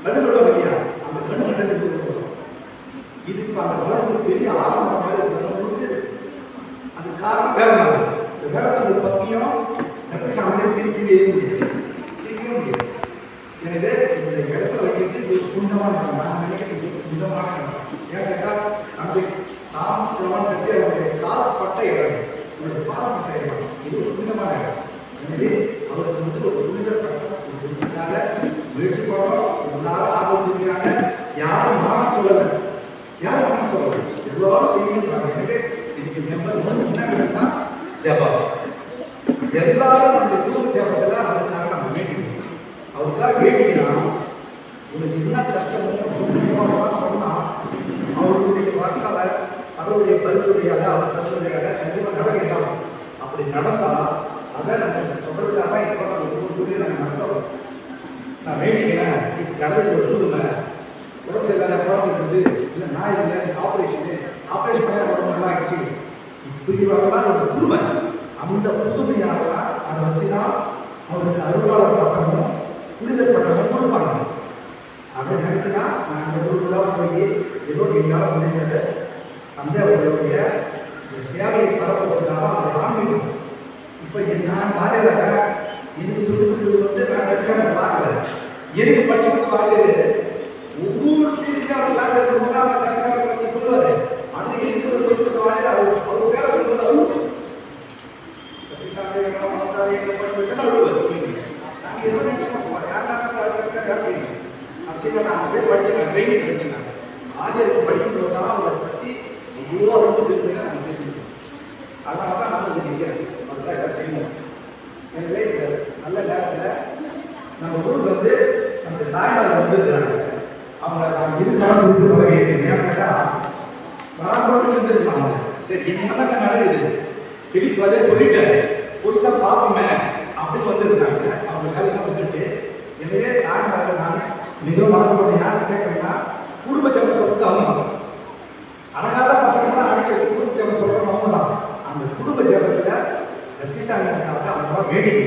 கடுவிடும் இல்லையா, அந்த கண்ணு கண்டது இது இப்போ அந்த வளர்ந்து பெரிய ஆரம்பம் மாதிரி இருக்கிறவங்களுக்கு அது காரணம் வேலைநாள். இந்த வேலைநாள் பற்றியும் எப்படி சாமி பிரிக்கவே முடியாது, பிரிக்கவே முடியாது. எனவே இந்த இடத்துல வைக்கிறது இது புனிதமான இடம். நான் நினைக்கிறது இது புனிதமான இடம். ஏன் கேட்டால் அந்த தாமஸ் கவர்மெண்ட் அவருடைய கால்பட்ட இடம், அவருடைய பாரம்பட்ட இடம், இது ஒரு புனிதமான இடம். எனவே அவருக்கு வந்து ஒரு புனித பட்டதாக முயற்சி பண்ணோம். எல்லாரும் ஆபத்துக்கான யாரும் மானம் சொல்லலை, யாரும் மானம் சொல்லலை, எல்லாரும் செய்யணுன்றாங்க. எனவே இதுக்கு நம்பர் ஒன்று என்ன வேணும்னா ஜபம். எல்லாரும் அந்த குடும்ப ஜபத்தில் அதுக்காக நம்ம வேண்டிக்கணும். அவருக்காக வேண்டிக்கலாம். உனக்கு என்ன கஷ்டமோ சொன்னால் அவருடைய வாக்கால கடவுளுடைய பரிந்துரையால அவர் பரிந்துரையால கண்டிப்பாக நடக்கலாம். அப்படி நடந்தால் அதை நம்ம சொல்றதுக்காக இப்போ நம்ம ஒவ்வொரு நாங்கள் நடத்தோம். நான் வேண்டிக்கிறேன், இப்போ கடவுள் ஒரு புதுமை உடம்பு இல்லாத குழந்தை இருக்குது, இல்லை நான் இல்லை ஆப்ரேஷன் பண்ண உடம்புலாம் ஆயிடுச்சு, இப்படி வரலாம் ஒரு புதுமை. அந்த புதுமையாக அதை வச்சு தான் அவருக்கு அருளாளர் பட்டமும் புனிதர் பட்டமும் கொடுப்பாங்க. அதை நினச்சினா நான் அந்த ஊருக்குள்ளாக போய் ஏதோ எங்களால் முடிஞ்சதை அந்த அவருடைய சேவையை பரப்புவதற்காக அதை ஆரம்பிக்கும். இப்போ நான் காலையில் எனக்கு சொல்லிக் வந்து நான் டெக்ஸ்டாக பார்க்கல, எனக்கு படிச்சுட்டு பார்க்குறது ஒவ்வொரு டீச்சரும் அவர் கிளாஸ் எடுக்கும்போது அவர் டெக்ஸ்டாக பற்றி சொல்லுவார். அது எனக்கு சொல்லி வாங்க அவர் வேலை சொல்லுவது அவருக்கு நாங்கள் எவ்வளோ நினச்சோம் யாருனாங்க சரி நான் அப்படியே படிச்சுருக்கேன், ட்ரைனிங் படிச்சுருக்காங்க. ஆதியருக்கு படிக்கும்போது தான் அவரை பற்றி இவ்வளோ ரொம்ப இருக்குன்னு நாங்கள் தெரிஞ்சுக்கணும். அதனால தான் நான் வந்து நிற்கிறேன், அதுதான் எல்லாம் செய்யணும். எனவே இந்த நல்ல நேரத்தில் நம்ம ஊர் வந்து நம்ம தாயார் வந்துருக்கிறாங்க. அவங்க நான் இதுக்காக குறிப்பிட்டு வகை ஏன்னு கேட்டால் வராம்போட்டு இருந்துருக்காங்க. சரி என்ன தான் நடக்குது, ஃபிலிக்ஸ் வந்து சொல்லிட்டேன் போய் தான் பார்ப்போமே அப்படின்னு வந்துருக்காங்க. அவங்க வேலையெல்லாம் வந்துட்டு எனவே தாய்மார்கள் நான் மிகவும் மனதோட யாரும் கேட்கறேன்னா குடும்ப ஜபம் சொல்றது அவங்க தான். அழகாத பசங்கள்லாம் அடக்கி வச்சு குடும்ப ஜபம் சொல்றோம் அவங்க தான். அந்த குடும்ப ஜபத்தில் ரத்திசாமிக்காக அவங்க தான் வேடிக்கை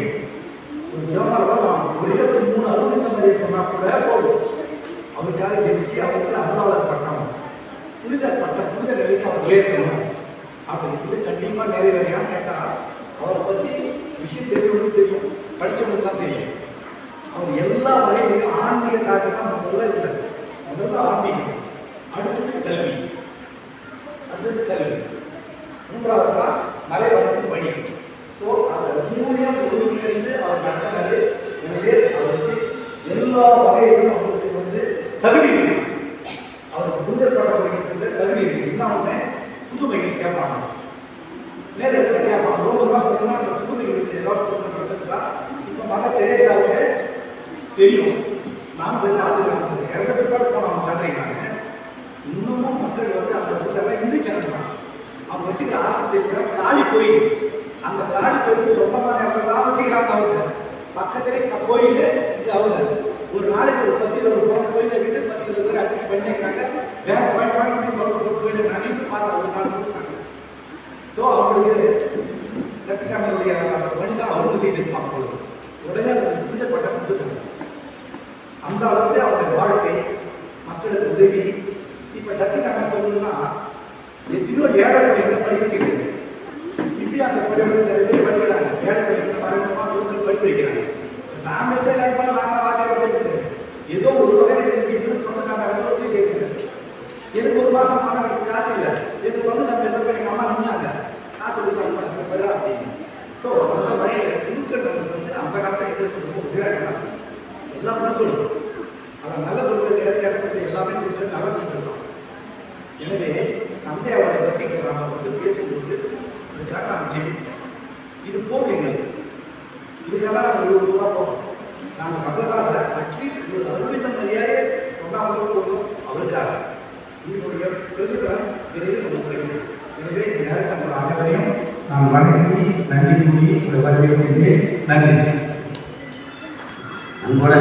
ஒரு ஜபம் ஒரே ஒரு 3 அருள் சந்ததியை சொன்னால் கூட போதும். அவருக்காக ஜெபிச்சு அவருக்கு அருளாளர் பட்டம் புனிதர் பட்டம் புனித நிலைக்கு அவர் உயர்த்தணும். அப்படி இது கண்டிப்பாக நிறைவேறியான்னு கேட்டால் அவரை பற்றி விஷயம் தெரிஞ்சவங்களுக்கு தெரியும், படித்தவங்களுக்கு தான் தெரியும். அவர் எல்லா வகையிலும் ஆன்மீக காரணம் தான் முதல்ல இருந்தார். முதல்ல ஆன்மீகம், அடுத்தது கல்வி, மூன்றாவது தான் மலை வளர்ப்பு பணி. ஸோ அந்த 3 ஒருங்கிணைந்து அவர் நடத்தினாரு. எனவே அவருக்கு எல்லா வகையிலும் அவருக்கு வந்து தகுதி இருக்கு. அவருக்கு புனிதப்பட வைக்கின்ற தகுதி இருக்கு. இன்னொன்று புதுமைகள் கேட்பாங்க, நேரத்தில் கேட்பாங்க. ரோமெல்லாம் பார்த்தீங்கன்னா அந்த புதுமைகளுக்கு ஏதாவது தான். இப்போ மதர் தெரேசாவுக்கு தெரியும், நானும் போய் பார்த்துக்கலாம். இறந்த பிற்பாடு போனவங்க கட்டுறாங்க. இன்னமும் மக்கள் வந்து அந்த ஊரெல்லாம் இந்து கிளம்புறாங்க. அவங்க வச்சுக்கிற ஆசத்தை கூட காளி கோயில், அந்த காளி கோயில் சொந்தமான இடத்துல வச்சுக்கிறாங்க. அவங்க பக்கத்திலே கோயில் இங்கே அவங்க ஒரு நாளைக்கு ஒரு 10-20 போன கோயிலை வீடு 10-20 பேர் அட்மிட் பண்ணிக்கிறாங்க. வேற பயன்படுத்தி சொல்ற கோயிலை நான் இருந்து பார்த்தேன் ஒரு நாள் முடிச்சாங்க. ஸோ அவங்களுக்கு லட்சுமியுடைய அந்த பணி தான் அவங்க செய்திருப்பாங்க. பொழுது உடனே அவங்களுக்கு புரிதப்பட்ட கொடுத்துருக்காங்க. அந்த அளவுக்கு அவருடைய வாழ்க்கை மக்களுக்கு உதவி. இப்போ லட்சுமி சொல்லணும்னா எத்தனையோ ஏழை பிள்ளைகளை படிக்க வச்சுக்கிறது. இப்படி அந்த பள்ளிகள் நிறைய பேர் படிக்கிறாங்க. ஏழை பிள்ளைகளை மறைமுகமாக மக்கள் படிக்க வைக்கிறாங்க. சாமியத்தை நாங்கள் வாங்க ஏதோ ஒரு வகையில் எனக்கு தொண்டு சாமியார் உதவி செய்கிறாங்க. எனக்கு ஒரு மாதம் மாணவர்களுக்கு காசு இல்லை, எனக்கு தொண்டு சாமியார் போய் எங்கள் அம்மா நின்னாங்க காசு கொடுத்தாங்க அப்படின்னு. ஸோ அந்த வகையில் குழுக்கள் வந்து அந்த காலத்தில் எங்களுக்கு ரொம்ப உதவியாக எல்லா பொருட்களும் அவன் நல்ல பொருட்கள் கிடைக்கிறது எல்லாமே பொருட்கள் நல்ல பொருட்கள். எனவே தந்தை அவரை பற்றி நாம் வந்து பேசும்போது இதுக்காக நாம் ஜெபிப்போம். இது போகும் எங்களுக்கு, இதுக்காக நாங்கள் ஒரு ரூபா போகிறோம். நாங்கள் மகளால் அட்லீஸ்ட் ஒரு அருளித்த மரியாதையே சொன்னாலும் போதும் அவருக்காக. இதனுடைய பிரதிபலன் விரைவில் நமக்கு கிடைக்கும். எனவே இந்த நேரத்தில் நம்ம அனைவரையும் நாம் வணங்கி நன்றி கூறி வரவேற்கின்றேன். நன்றி. அன்போடு